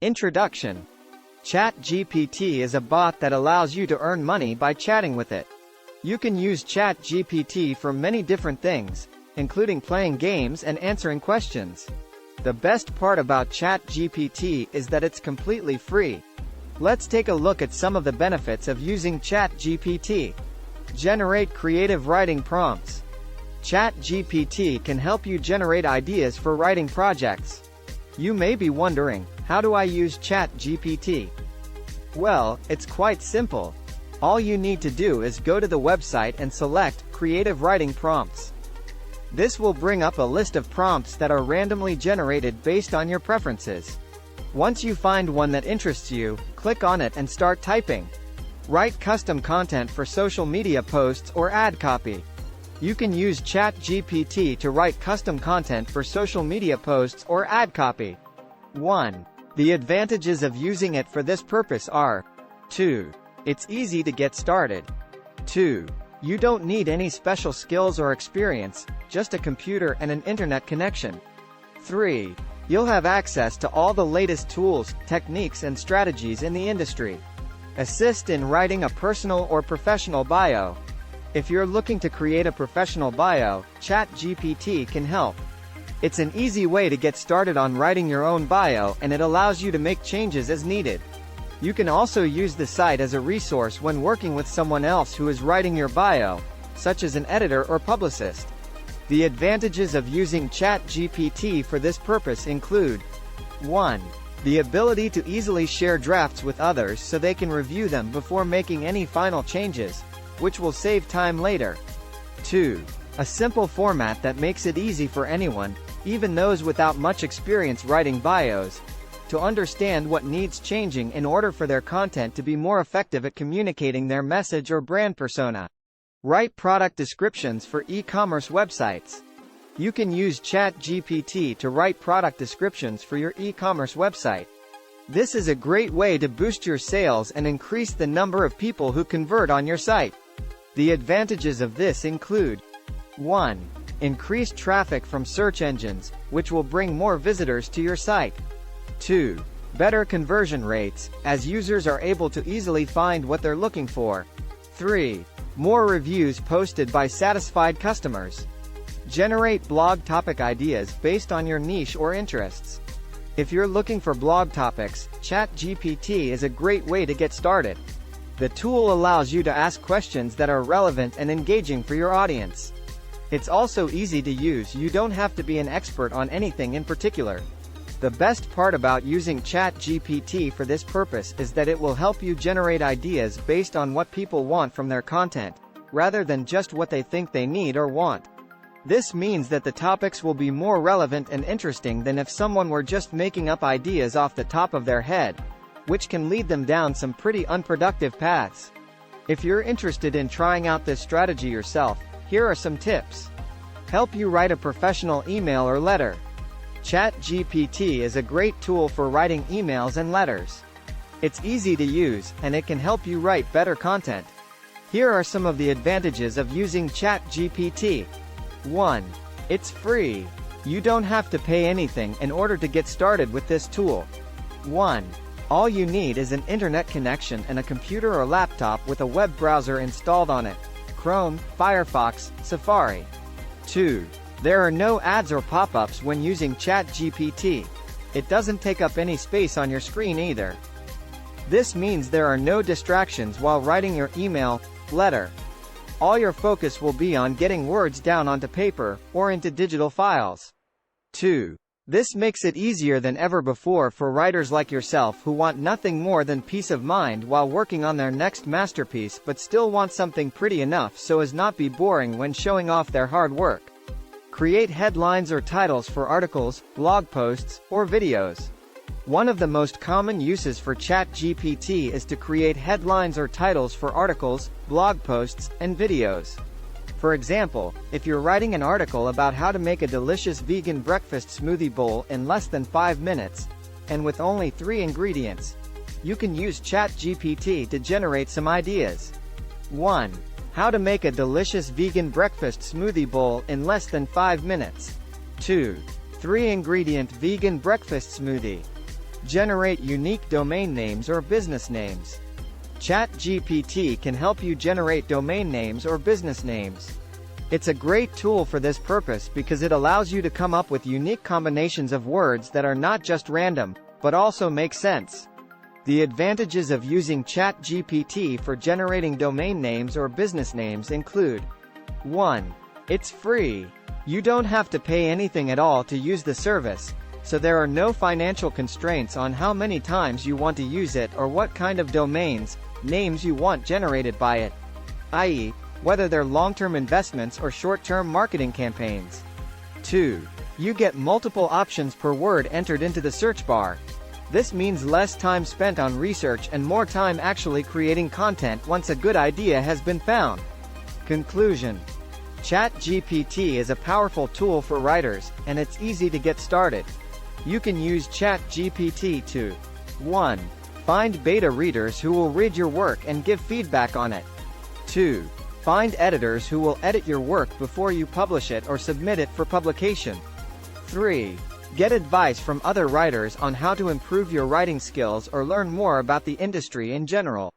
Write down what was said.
Introduction. ChatGPT is a bot that allows you to earn money by chatting with it. You can use ChatGPT for many different things, including playing games and answering questions. The best part about ChatGPT is that it's completely free. Let's take a look at some of the benefits of using ChatGPT. Generate creative writing prompts. ChatGPT can help you generate ideas for writing projects. You may be wondering, how do I use ChatGPT? Well, it's quite simple. All you need to do is go to the website and select Creative Writing Prompts. This will bring up a list of prompts that are randomly generated based on your preferences. Once you find one that interests you, click on it and start typing. Write custom content for social media posts or ad copy. You can use ChatGPT to write custom content for social media posts or ad copy. 1. The advantages of using it for this purpose are: 2. It's easy to get started. 2. You don't need any special skills or experience, just a computer and an internet connection. 3. You'll have access to all the latest tools, techniques and strategies in the industry. Assist in writing a personal or professional bio. If you're looking to create a professional bio, ChatGPT can help. It's an easy way to get started on writing your own bio, and it allows you to make changes as needed. You can also use the site as a resource when working with someone else who is writing your bio, such as an editor or publicist. The advantages of using ChatGPT for this purpose include: 1. The ability to easily share drafts with others so they can review them before making any final changes, which will save time later. 2. A simple format that makes it easy for anyone, even those without much experience writing bios, to understand what needs changing in order for their content to be more effective at communicating their message or brand persona. Write product descriptions for e-commerce websites. You can use ChatGPT to write product descriptions for your e-commerce website. This is a great way to boost your sales and increase the number of people who convert on your site. The advantages of this include: 1. Increased traffic from search engines, which will bring more visitors to your site. 2. Better conversion rates, as users are able to easily find what they're looking for. 3. More reviews posted by satisfied customers. Generate blog topic ideas based on your niche or interests. If you're looking for blog topics, ChatGPT is a great way to get started. The tool allows you to ask questions that are relevant and engaging for your audience. It's also easy to use. You don't have to be an expert on anything in particular. The best part about using ChatGPT for this purpose is that it will help you generate ideas based on what people want from their content, rather than just what they think they need or want. This means that the topics will be more relevant and interesting than if someone were just making up ideas off the top of their head, which can lead them down some pretty unproductive paths. If you're interested in trying out this strategy yourself, here are some tips. Help you write a professional email or letter. ChatGPT is a great tool for writing emails and letters. It's easy to use, and it can help you write better content. Here are some of the advantages of using ChatGPT. 1. It's free. You don't have to pay anything in order to get started with this tool. 1. All you need is an internet connection and a computer or laptop with a web browser installed on it: Chrome, Firefox, Safari. 2. There are no ads or pop-ups when using ChatGPT. It doesn't take up any space on your screen either. This means there are no distractions while writing your email, letter. All your focus will be on getting words down onto paper, or into digital files. 2. This makes it easier than ever before for writers like yourself who want nothing more than peace of mind while working on their next masterpiece but still want something pretty enough so as not be boring when showing off their hard work. Create headlines or titles for articles, blog posts, or videos. One of the most common uses for ChatGPT is to create headlines or titles for articles, blog posts, and videos. For example, if you're writing an article about how to make a delicious vegan breakfast smoothie bowl in less than 5 minutes, and with only 3 ingredients, you can use ChatGPT to generate some ideas. 1. How to make a delicious vegan breakfast smoothie bowl in less than 5 minutes. 2. 3-ingredient vegan breakfast smoothie. Generate unique domain names or business names. ChatGPT can help you generate domain names or business names. It's a great tool for this purpose because it allows you to come up with unique combinations of words that are not just random, but also make sense. The advantages of using ChatGPT for generating domain names or business names include: 1. It's free. You don't have to pay anything at all to use the service, so there are no financial constraints on how many times you want to use it or what kind of domains, names you want generated by it, i.e., whether they're long-term investments or short-term marketing campaigns. 2. You get multiple options per word entered into the search bar. This means less time spent on research and more time actually creating content once a good idea has been found. Conclusion: ChatGPT is a powerful tool for writers, and it's easy to get started. You can use ChatGPT to 1. Find beta readers who will read your work and give feedback on it. 2. Find editors who will edit your work before you publish it or submit it for publication. 3. Get advice from other writers on how to improve your writing skills or learn more about the industry in general.